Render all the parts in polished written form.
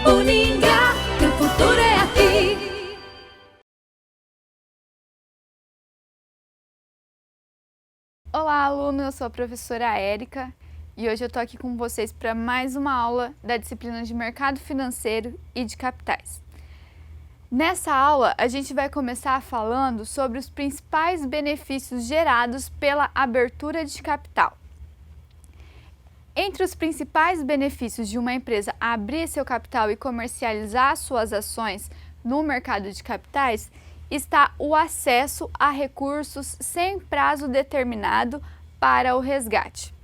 Uningá, que o futuro é aqui. Olá, aluno! Eu sou a professora Érica e hoje eu estou aqui com vocês para mais uma aula da disciplina de Mercado Financeiro e de Capitais. Nessa aula, a gente vai começar falando sobre os principais benefícios gerados pela abertura de capital. Entre os principais benefícios de uma empresa abrir seu capital e comercializar suas ações no mercado de capitais está o acesso a recursos sem prazo determinado para o resgate.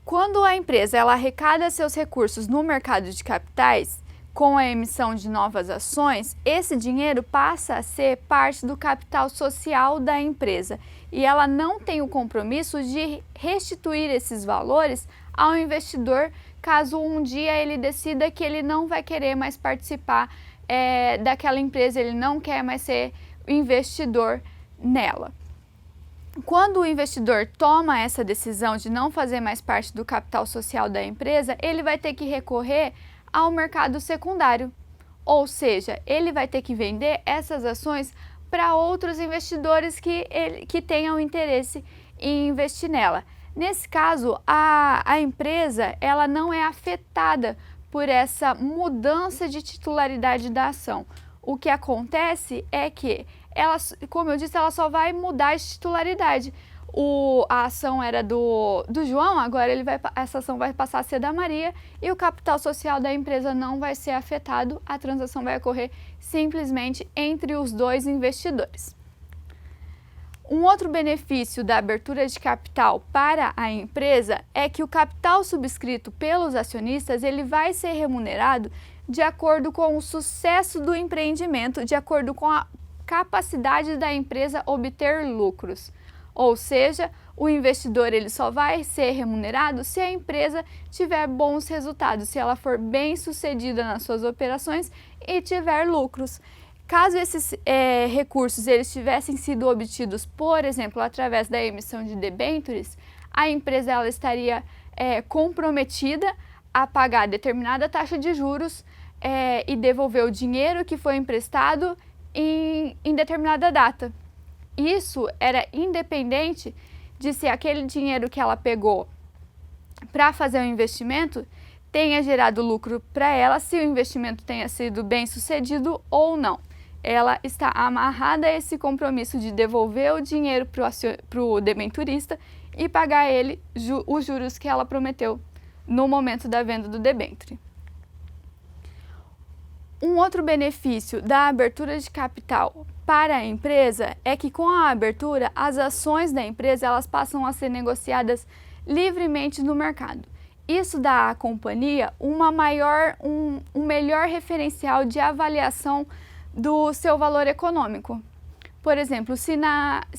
Quando a empresa arrecada seus recursos no mercado de capitais, com a emissão de novas ações, esse dinheiro passa a ser parte do capital social da empresa e ela não tem o compromisso de restituir esses valores ao investidor caso um dia ele decida que ele não vai querer mais participar daquela empresa, ele não quer mais ser investidor nela. Quando o investidor toma essa decisão de não fazer mais parte do capital social da empresa, ele vai ter que recorrer ao mercado secundário, ou seja, ele vai ter que vender essas ações para outros investidores que tenham interesse em investir nela. Nesse caso, a empresa ela não é afetada por essa mudança de titularidade da ação. O que acontece é que ela, como eu disse, ela só vai mudar de titularidade. A ação era do João, agora essa ação vai passar a ser da Maria e o capital social da empresa não vai ser afetado, a transação vai ocorrer simplesmente entre os dois investidores. Um outro benefício da abertura de capital para a empresa é que o capital subscrito pelos acionistas ele vai ser remunerado de acordo com o sucesso do empreendimento, de acordo com a capacidade da empresa obter lucros. Ou seja, o investidor ele só vai ser remunerado se a empresa tiver bons resultados, se ela for bem sucedida nas suas operações e tiver lucros. Caso esses recursos eles tivessem sido obtidos, por exemplo, através da emissão de debêntures, a empresa ela estaria comprometida a pagar determinada taxa de juros e devolver o dinheiro que foi emprestado em determinada data. Isso era independente de se aquele dinheiro que ela pegou para fazer um investimento tenha gerado lucro para ela, se o investimento tenha sido bem sucedido ou não. Ela está amarrada a esse compromisso de devolver o dinheiro para o debenturista e pagar ele os juros que ela prometeu no momento da venda do debênture. Um outro benefício da abertura de capital para a empresa é que com a abertura, as ações da empresa elas passam a ser negociadas livremente no mercado. Isso dá à companhia um melhor referencial de avaliação do seu valor econômico. Por exemplo, se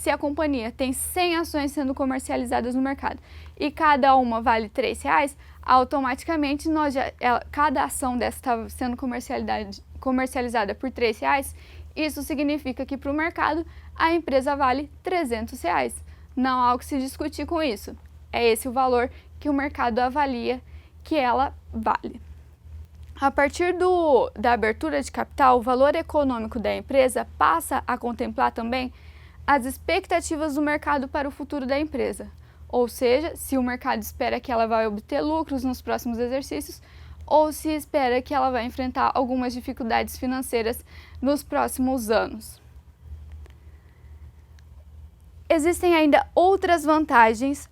a companhia tem 100 ações sendo comercializadas no mercado e cada uma vale R$3, automaticamente cada ação dessa está sendo comercializada por R$3, isso significa que para o mercado a empresa vale R$300. Não há o que se discutir com isso. É esse o valor que o mercado avalia que ela vale. A partir da abertura de capital, o valor econômico da empresa passa a contemplar também as expectativas do mercado para o futuro da empresa. Ou seja, se o mercado espera que ela vai obter lucros nos próximos exercícios ou se espera que ela vai enfrentar algumas dificuldades financeiras nos próximos anos. Existem ainda outras vantagens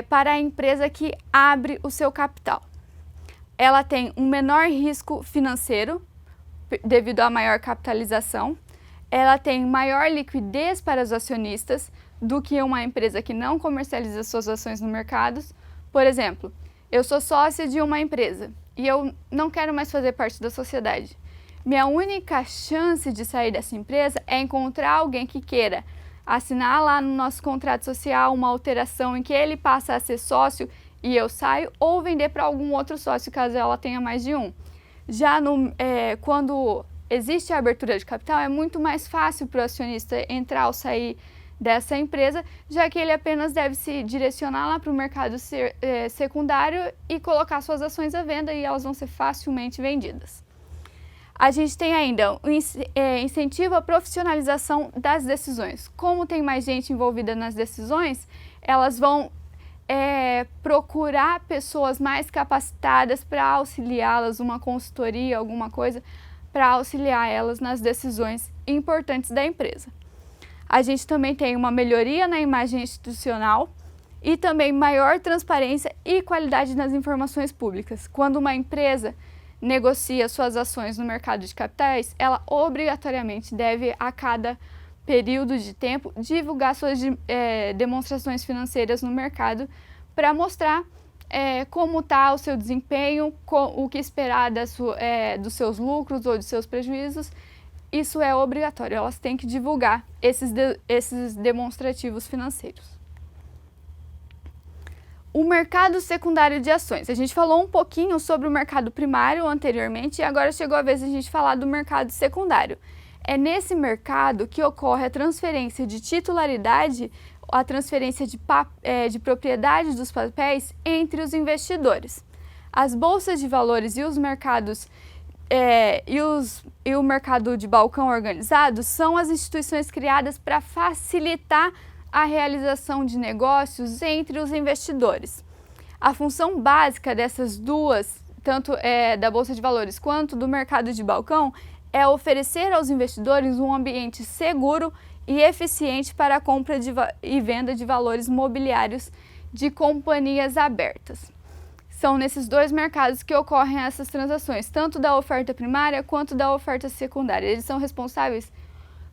para a empresa que abre o seu capital. Ela tem um menor risco financeiro devido à maior capitalização, ela tem maior liquidez para os acionistas do que uma empresa que não comercializa suas ações no mercado. Por exemplo, eu sou sócia de uma empresa e eu não quero mais fazer parte da sociedade. Minha única chance de sair dessa empresa é encontrar alguém que queira assinar lá no nosso contrato social uma alteração em que ele passa a ser sócio e eu saio, ou vender para algum outro sócio, caso ela tenha mais de um. Já quando existe a abertura de capital, é muito mais fácil para o acionista entrar ou sair dessa empresa, já que ele apenas deve se direcionar lá para o mercado secundário e colocar suas ações à venda e elas vão ser facilmente vendidas. A gente tem ainda o incentivo à profissionalização das decisões. Como tem mais gente envolvida nas decisões, elas vão procurar pessoas mais capacitadas para auxiliá-las, uma consultoria, alguma coisa, para auxiliar elas nas decisões importantes da empresa. A gente também tem uma melhoria na imagem institucional e também maior transparência e qualidade nas informações públicas. Quando uma empresa negocia suas ações no mercado de capitais, ela obrigatoriamente deve, a cada período de tempo, divulgar suas demonstrações financeiras no mercado para mostrar como está o seu desempenho, o que esperar dos seus lucros ou dos seus prejuízos. Isso é obrigatório, elas têm que divulgar esses demonstrativos financeiros. O mercado secundário de ações. A gente falou um pouquinho sobre o mercado primário anteriormente e agora chegou a vez de a gente falar do mercado secundário. É nesse mercado que ocorre a transferência de titularidade, a transferência de propriedade dos papéis entre os investidores. As bolsas de valores e os mercados e o mercado de balcão organizado são as instituições criadas para facilitar a realização de negócios entre os investidores. A função básica dessas duas, tanto da Bolsa de Valores quanto do mercado de balcão, é oferecer aos investidores um ambiente seguro e eficiente para a compra e venda de valores mobiliários de companhias abertas. São nesses dois mercados que ocorrem essas transações, tanto da oferta primária quanto da oferta secundária. Eles são responsáveis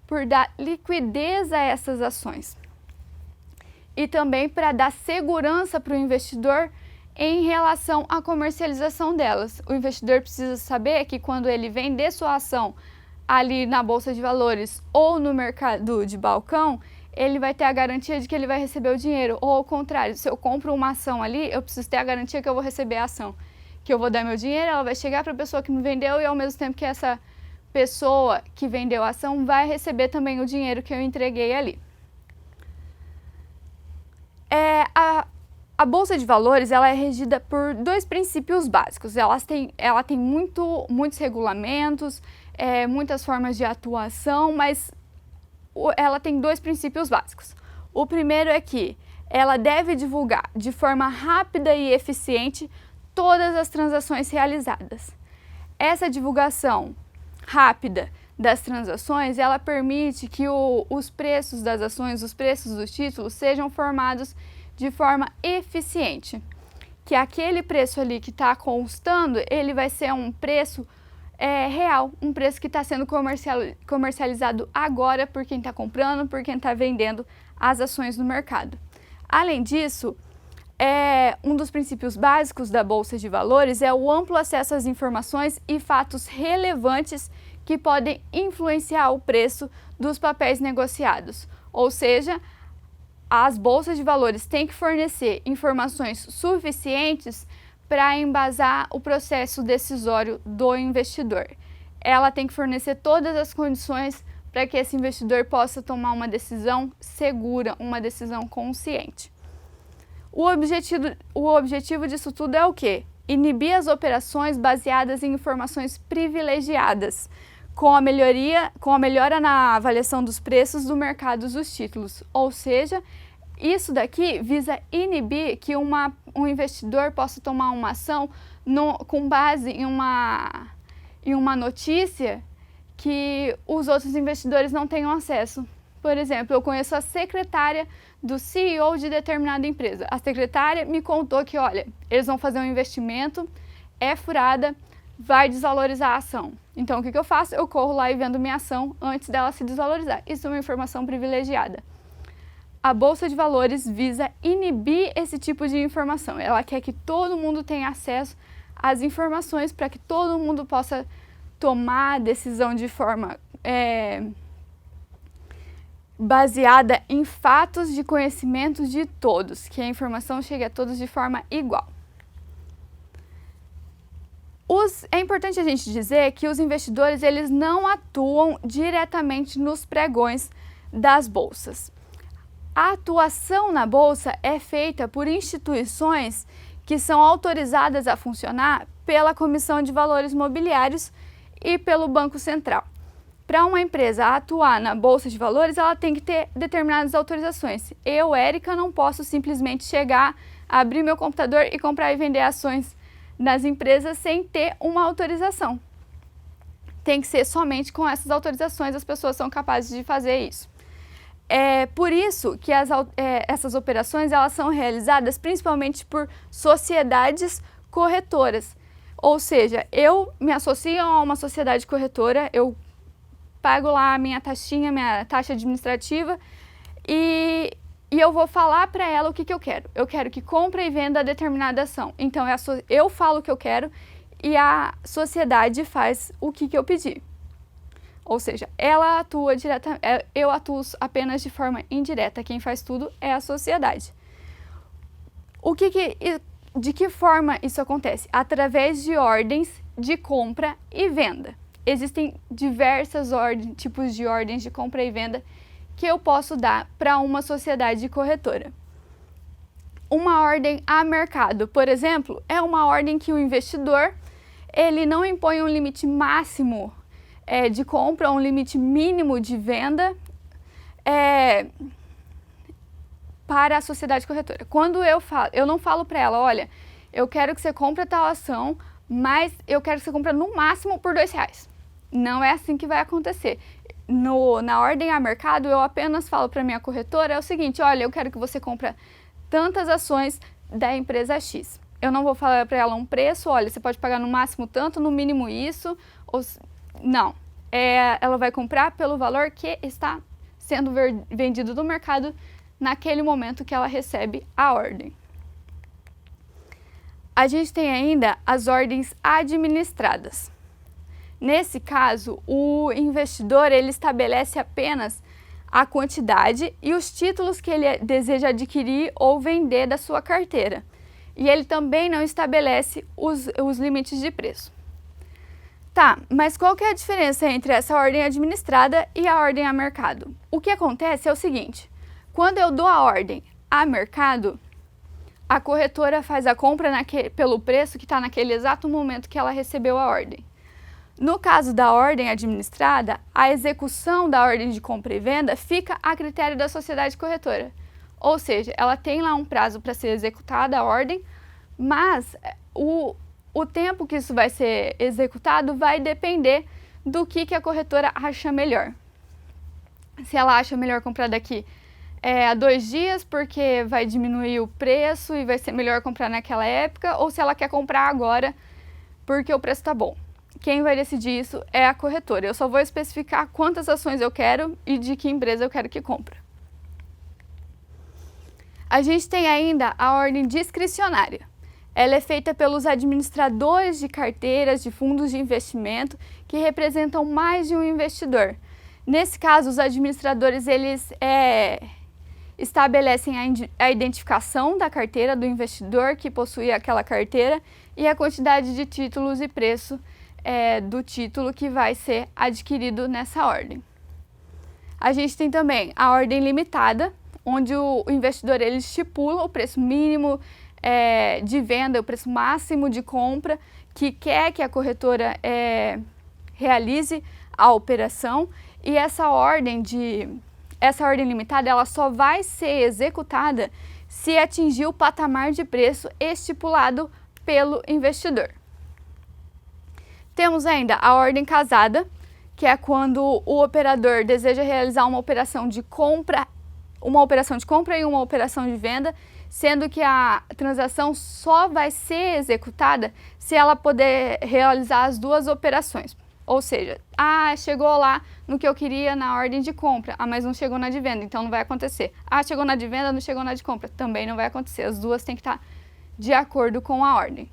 por dar liquidez a essas ações e também para dar segurança para o investidor em relação à comercialização delas. O investidor precisa saber que quando ele vender sua ação ali na Bolsa de Valores ou no mercado de balcão, ele vai ter a garantia de que ele vai receber o dinheiro. Ou ao contrário, se eu compro uma ação ali, eu preciso ter a garantia que eu vou receber a ação. Que eu vou dar meu dinheiro, ela vai chegar para a pessoa que me vendeu e ao mesmo tempo que essa pessoa que vendeu a ação vai receber também o dinheiro que eu entreguei ali. A Bolsa de Valores ela é regida por dois princípios básicos. Ela tem muitos regulamentos, muitas formas de atuação, mas ela tem dois princípios básicos. O primeiro é que ela deve divulgar de forma rápida e eficiente todas as transações realizadas. Essa divulgação rápida das transações, ela permite que os preços das ações, os preços dos títulos sejam formados de forma eficiente. Que aquele preço ali que está constando, ele vai ser um preço real, um preço que está sendo comercializado agora por quem está comprando, por quem está vendendo as ações no mercado. Além disso, um dos princípios básicos da Bolsa de Valores é o amplo acesso às informações e fatos relevantes que podem influenciar o preço dos papéis negociados. Ou seja, as bolsas de valores têm que fornecer informações suficientes para embasar o processo decisório do investidor. Ela tem que fornecer todas as condições para que esse investidor possa tomar uma decisão segura, uma decisão consciente. O objetivo disso tudo é o quê? Inibir as operações baseadas em informações privilegiadas, com a melhora na avaliação dos preços do mercado dos títulos. Ou seja, isso daqui visa inibir que um investidor possa tomar uma ação com base em uma notícia que os outros investidores não tenham acesso. Por exemplo, eu conheço a secretária do CEO de determinada empresa. A secretária me contou que, olha, eles vão fazer um investimento, é furada, vai desvalorizar a ação. Então, o que eu faço? Eu corro lá e vendo minha ação antes dela se desvalorizar. Isso é uma informação privilegiada. A Bolsa de Valores visa inibir esse tipo de informação. Ela quer que todo mundo tenha acesso às informações para que todo mundo possa tomar a decisão de forma baseada em fatos de conhecimento de todos, que a informação chegue a todos de forma igual. É importante a gente dizer que os investidores eles não atuam diretamente nos pregões das bolsas. A atuação na Bolsa é feita por instituições que são autorizadas a funcionar pela Comissão de Valores Mobiliários e pelo Banco Central. Para uma empresa atuar na Bolsa de Valores, ela tem que ter determinadas autorizações. Eu, Érica, não posso simplesmente chegar, abrir meu computador e comprar e vender ações nas empresas sem ter uma autorização. Tem que ser somente com essas autorizações as pessoas são capazes de fazer isso. É por isso que essas operações elas são realizadas principalmente por sociedades corretoras. Ou seja, eu me associo a uma sociedade corretora, eu pago lá a minha taxinha, minha taxa administrativa e eu vou falar para ela o que eu quero. Eu quero que compre e venda determinada ação. Então eu falo o que eu quero e a sociedade faz o que eu pedi. Ou seja, ela atua diretamente, eu atuo apenas de forma indireta. Quem faz tudo é a sociedade. De que forma isso acontece? Através de ordens de compra e venda. Existem diversas tipos de ordens de compra e venda que eu posso dar para uma sociedade corretora. Uma ordem a mercado, por exemplo, é uma ordem que o investidor ele não impõe um limite máximo de compra, um limite mínimo de venda para a sociedade corretora. Quando eu não falo para ela, olha, eu quero que você compre tal ação, mas eu quero que você compre no máximo por R$2. Não é assim que vai acontecer. Na ordem a mercado, eu apenas falo para minha corretora é o seguinte, olha, eu quero que você compre tantas ações da empresa X. Eu não vou falar para ela um preço, olha, você pode pagar no máximo tanto, no mínimo isso, não. Ela vai comprar pelo valor que está sendo vendido no mercado naquele momento que ela recebe a ordem. A gente tem ainda as ordens administradas. Nesse caso, o investidor ele estabelece apenas a quantidade e os títulos que ele deseja adquirir ou vender da sua carteira. E ele também não estabelece os limites de preço. Tá, mas qual que é a diferença entre essa ordem administrada e a ordem a mercado? O que acontece é o seguinte, quando eu dou a ordem a mercado, a corretora faz a compra pelo preço que está naquele exato momento que ela recebeu a ordem. No caso da ordem administrada, a execução da ordem de compra e venda fica a critério da sociedade corretora. Ou seja, ela tem lá um prazo para ser executada a ordem, mas o tempo que isso vai ser executado vai depender do que a corretora acha melhor. Se ela acha melhor comprar daqui a 2 dias porque vai diminuir o preço e vai ser melhor comprar naquela época, ou se ela quer comprar agora porque o preço está bom. Quem vai decidir isso é a corretora. Eu só vou especificar quantas ações eu quero e de que empresa eu quero que compre. A gente tem ainda a ordem discricionária. Ela é feita pelos administradores de carteiras de fundos de investimento que representam mais de um investidor. Nesse caso, os administradores eles estabelecem a identificação da carteira do investidor que possui aquela carteira e a quantidade de títulos e preço do título que vai ser adquirido nessa ordem. A gente tem também a ordem limitada, onde o investidor ele estipula o preço mínimo de venda, o preço máximo de compra que quer que a corretora realize a operação, e essa ordem limitada ela só vai ser executada se atingir o patamar de preço estipulado pelo investidor. Temos ainda a ordem casada, que é quando o operador deseja realizar uma operação de compra e uma operação de venda, sendo que a transação só vai ser executada se ela puder realizar as duas operações. Ou seja, chegou lá no que eu queria na ordem de compra, mas não chegou na de venda, então não vai acontecer. Chegou na de venda, não chegou na de compra, também não vai acontecer. As duas têm que estar de acordo com a ordem.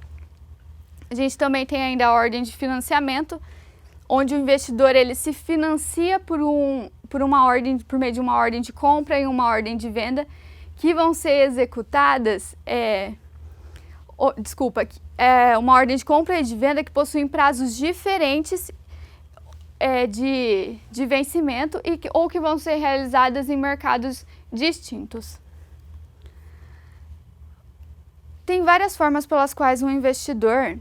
A gente também tem ainda a ordem de financiamento, onde o investidor ele se financia por meio de uma ordem de compra e uma ordem de venda, que vão ser executadas, uma ordem de compra e de venda que possuem prazos diferentes de vencimento ou que vão ser realizadas em mercados distintos. Tem várias formas pelas quais um investidor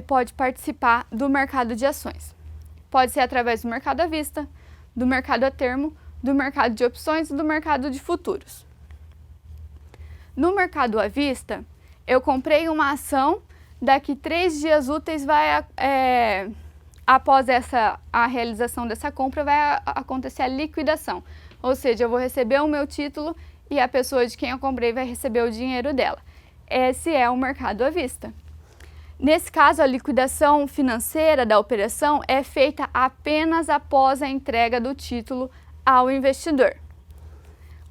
pode participar do mercado de ações. Pode ser através do mercado à vista, do mercado a termo, do mercado de opções e do mercado de futuros. No mercado à vista, eu comprei uma ação, daqui 3 dias úteis após a realização dessa compra vai acontecer a liquidação. Ou seja, eu vou receber o meu título e a pessoa de quem eu comprei vai receber o dinheiro dela. Esse é o mercado à vista. Nesse caso, a liquidação financeira da operação é feita apenas após a entrega do título ao investidor.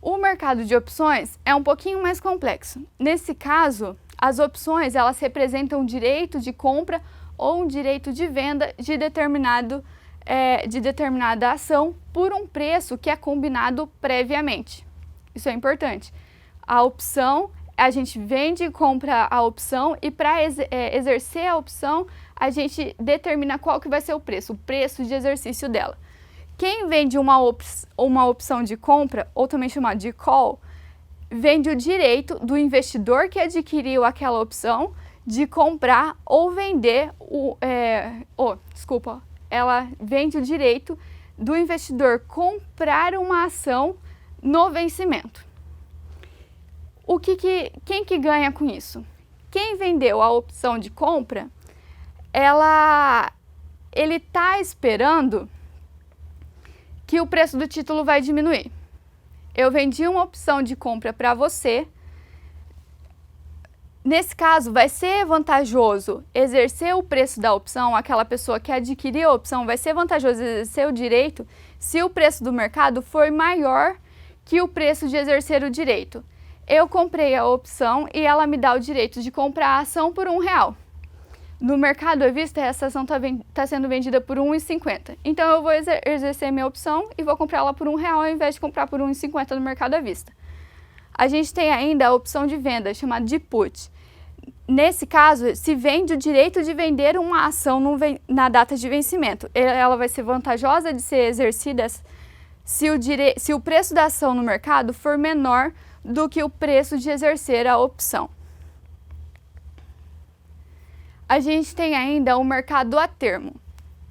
O mercado de opções é um pouquinho mais complexo. Nesse caso, as opções elas representam um direito de compra ou um direito de venda de determinada ação por um preço que é combinado previamente. Isso é importante. A opção, a gente vende e compra a opção e para exercer a opção, a gente determina qual que vai ser o preço de exercício dela. Quem vende uma opção de compra, ou também chamada de call, vende o direito do investidor que adquiriu aquela opção de comprar ou vender ela vende o direito do investidor comprar uma ação no vencimento. Quem que ganha com isso? Quem vendeu a opção de compra, ele está esperando que o preço do título vai diminuir. Eu vendi uma opção de compra para você. Nesse caso, vai ser vantajoso exercer o preço da opção, aquela pessoa que adquiriu a opção, vai ser vantajoso exercer o direito se o preço do mercado for maior que o preço de exercer o direito. Eu comprei a opção e ela me dá o direito de comprar a ação por R$1. No mercado à vista, essa ação está sendo vendida por R$1,50. Então, eu vou exercer minha opção e vou comprar ela por R$1 ao invés de comprar por R$1,50 no mercado à vista. A gente tem ainda a opção de venda, chamada de put. Nesse caso, se vende o direito de vender uma ação na data de vencimento. Ela vai ser vantajosa de ser exercida se o preço da ação no mercado for menor do que o preço de exercer a opção. A gente tem ainda o mercado a termo.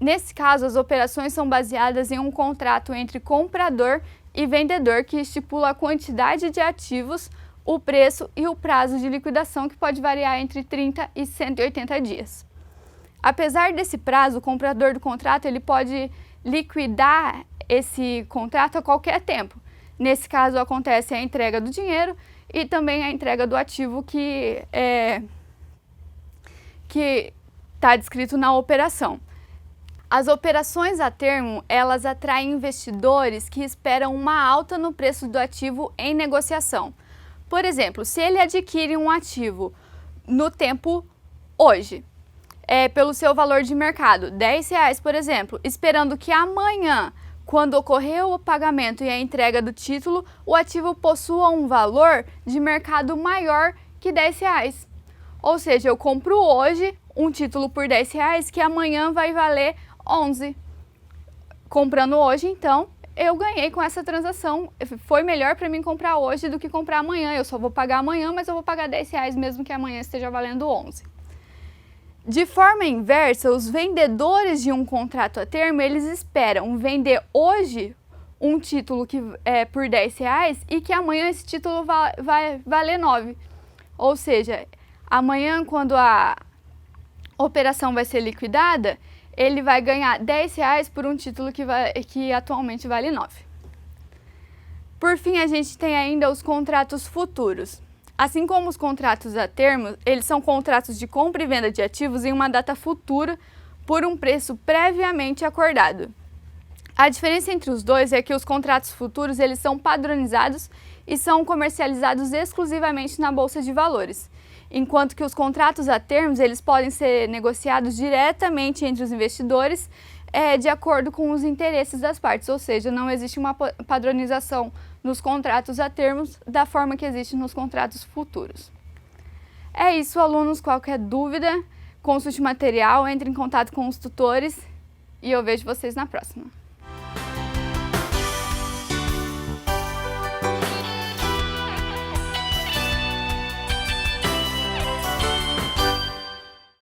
Nesse caso, as operações são baseadas em um contrato entre comprador e vendedor que estipula a quantidade de ativos, o preço e o prazo de liquidação, que pode variar entre 30 e 180 dias. Apesar desse prazo, o comprador do contrato ele pode liquidar esse contrato a qualquer tempo. Nesse caso, acontece a entrega do dinheiro e também a entrega do ativo que está descrito na operação. As operações a termo, elas atraem investidores que esperam uma alta no preço do ativo em negociação. Por exemplo, se ele adquire um ativo no tempo hoje, pelo seu valor de mercado, R$10, por exemplo, esperando que amanhã, quando ocorrer o pagamento e a entrega do título, o ativo possua um valor de mercado maior que R$10. Ou seja, eu compro hoje um título por R$10 que amanhã vai valer 11. Comprando hoje, então, eu ganhei com essa transação. Foi melhor para mim comprar hoje do que comprar amanhã. Eu só vou pagar amanhã, mas eu vou pagar R$10 mesmo que amanhã esteja valendo 11. De forma inversa, os vendedores de um contrato a termo, eles esperam vender hoje um título que é por R$10 e que amanhã esse título vai valer 9. Ou seja, amanhã, quando a operação vai ser liquidada, ele vai ganhar R$10 por um título que atualmente vale 9. Por fim, a gente tem ainda os contratos futuros. Assim como os contratos a termo, eles são contratos de compra e venda de ativos em uma data futura por um preço previamente acordado. A diferença entre os dois é que os contratos futuros eles são padronizados e são comercializados exclusivamente na Bolsa de Valores, enquanto que os contratos a termos eles podem ser negociados diretamente entre os investidores de acordo com os interesses das partes, ou seja, não existe uma padronização nos contratos a termos da forma que existe nos contratos futuros. É isso, alunos. Qualquer dúvida, consulte material, entre em contato com os tutores e eu vejo vocês na próxima.